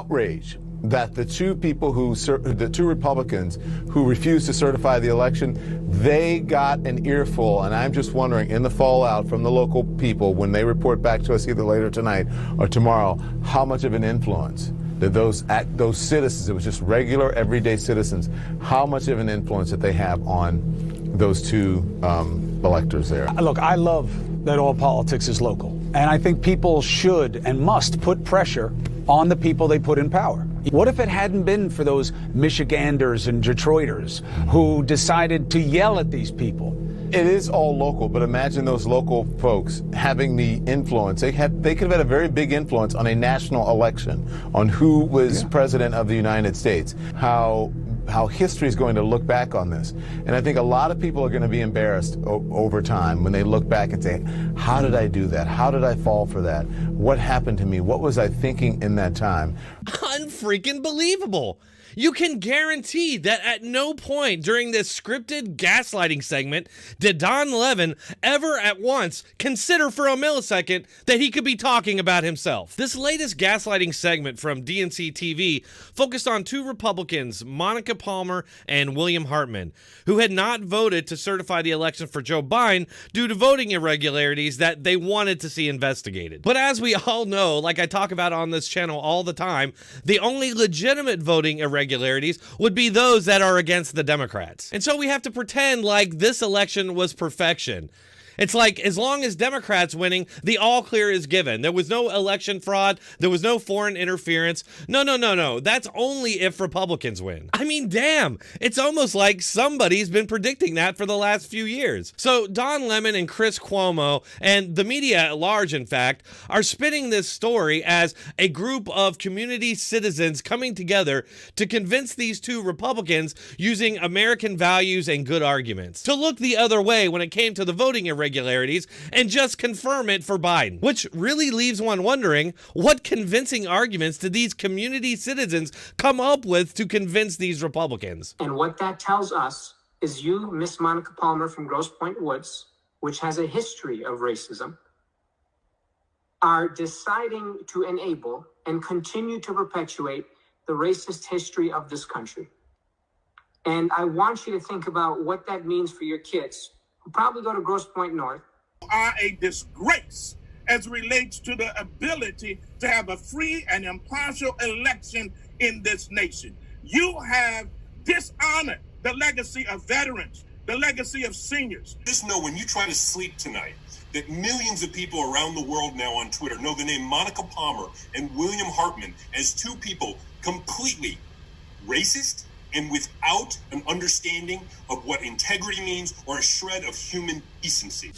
outrage that the two Republicans who refused to certify the election, they got an earful. And I'm just wondering, in the fallout from the local people, when they report back to us either later tonight or tomorrow, how much of an influence did those citizens, it was just regular, everyday citizens, how much of an influence did they have on those two electors there? Look, I love that all politics is local. And I think people should and must put pressure on the people they put in power. What if it hadn't been for those Michiganders and Detroiters who decided to yell at these people? It is all local, but imagine those local folks having the influence. They could have had a very big influence on a national election, on who was president of the United States, how history is going to look back on this. And I think a lot of people are going to be embarrassed over time when they look back and say, how did I do that? How did I fall for that? What happened to me? What was I thinking in that time? Unfreaking believable. You can guarantee that at no point during this scripted gaslighting segment did Don Lemon ever at once consider for a millisecond that he could be talking about himself. This latest gaslighting segment from DNC TV focused on two Republicans, Monica Palmer and William Hartman, who had not voted to certify the election for Joe Biden due to voting irregularities that they wanted to see investigated. But as we all know, like I talk about on this channel all the time, the only legitimate voting irregularities would be those that are against the Democrats. And so we have to pretend like this election was perfection. It's like, as long as Democrats winning, the all clear is given. There was no election fraud. There was no foreign interference. No. That's only if Republicans win. I mean, damn. It's almost like somebody's been predicting that for the last few years. So Don Lemon and Chris Cuomo, and the media at large, in fact, are spinning this story as a group of community citizens coming together to convince these two Republicans using American values and good arguments to look the other way when it came to the voting irregularities and just confirm it for Biden, which really leaves one wondering, what convincing arguments did these community citizens come up with to convince these Republicans? And what that tells us is you, Miss Monica Palmer from Grosse Pointe Woods, which has a history of racism, are deciding to enable and continue to perpetuate the racist history of this country. And I want you to think about what that means for your kids who probably go to Grosse Pointe North. Are a disgrace as relates to the ability to have a free and impartial election in this nation. You have dishonored the legacy of veterans, the legacy of seniors. Just know when you try to sleep tonight that millions of people around the world now on Twitter know the name Monica Palmer and William Hartman as two people completely racist and without an understanding of what integrity means or a shred of human decency.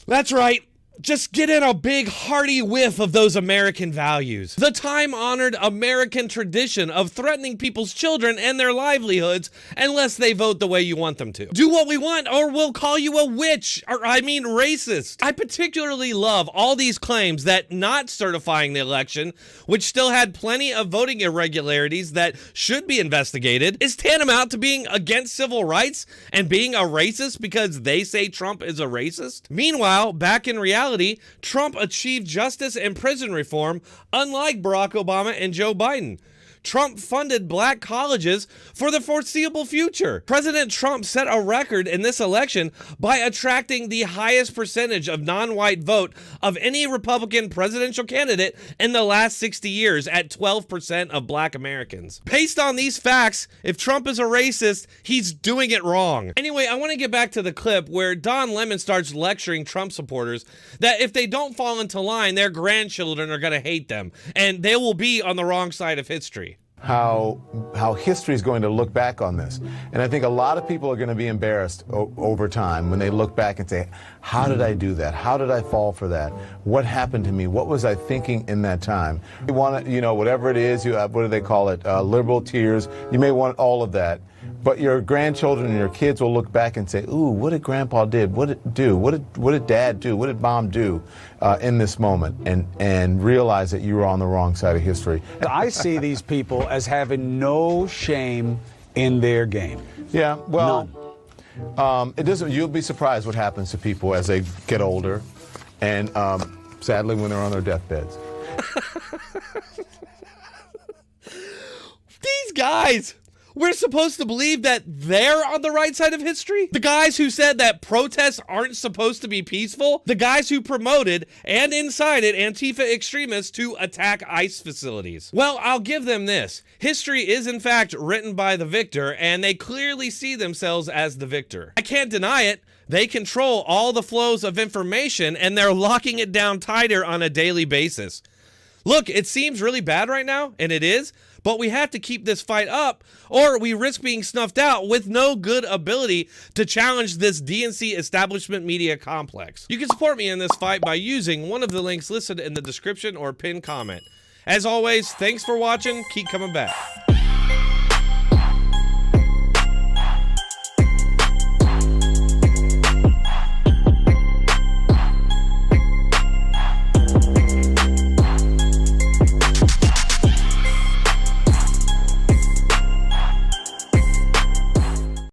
That's right. Just get in a big hearty whiff of those American values. The time-honored American tradition of threatening people's children and their livelihoods unless they vote the way you want them to. Do what we want or we'll call you a witch, or I mean racist. I particularly love all these claims that not certifying the election, which still had plenty of voting irregularities that should be investigated, is tantamount to being against civil rights and being a racist because they say Trump is a racist. Meanwhile, back in reality, Trump achieved justice and prison reform, unlike Barack Obama and Joe Biden. Trump funded black colleges for the foreseeable future. President Trump set a record in this election by attracting the highest percentage of non-white vote of any Republican presidential candidate in the last 60 years at 12% of black Americans. Based on these facts, if Trump is a racist, he's doing it wrong. Anyway, I want to get back to the clip where Don Lemon starts lecturing Trump supporters that if they don't fall into line, their grandchildren are going to hate them and they will be on the wrong side of history. How history is going to look back on this. And I think a lot of people are going to be embarrassed over time when they look back and say, how did I do that? How did I fall for that? What happened to me? What was I thinking in that time? You want to, whatever it is, you have, what do they call it? Liberal tears. You may want all of that. But your grandchildren and your kids will look back and say, ooh, what did Grandpa did? What did it do? What did Dad do? What did Mom do in this moment? And realize that you were on the wrong side of history. I see these people as having no shame in their game. Yeah, well, it doesn't. You'll be surprised what happens to people as they get older, and sadly when they're on their deathbeds. guys, we're supposed to believe that they're on the right side of history? The guys who said that protests aren't supposed to be peaceful? The guys who promoted and incited Antifa extremists to attack ICE facilities? Well, I'll give them this. History is in fact written by the victor, and they clearly see themselves as the victor. I can't deny it. They control all the flows of information, and they're locking it down tighter on a daily basis. Look, it seems really bad right now, and it is, but we have to keep this fight up, or we risk being snuffed out with no good ability to challenge this DNC establishment media complex. You can support me in this fight by using one of the links listed in the description or pinned comment. As always, thanks for watching. Keep coming back.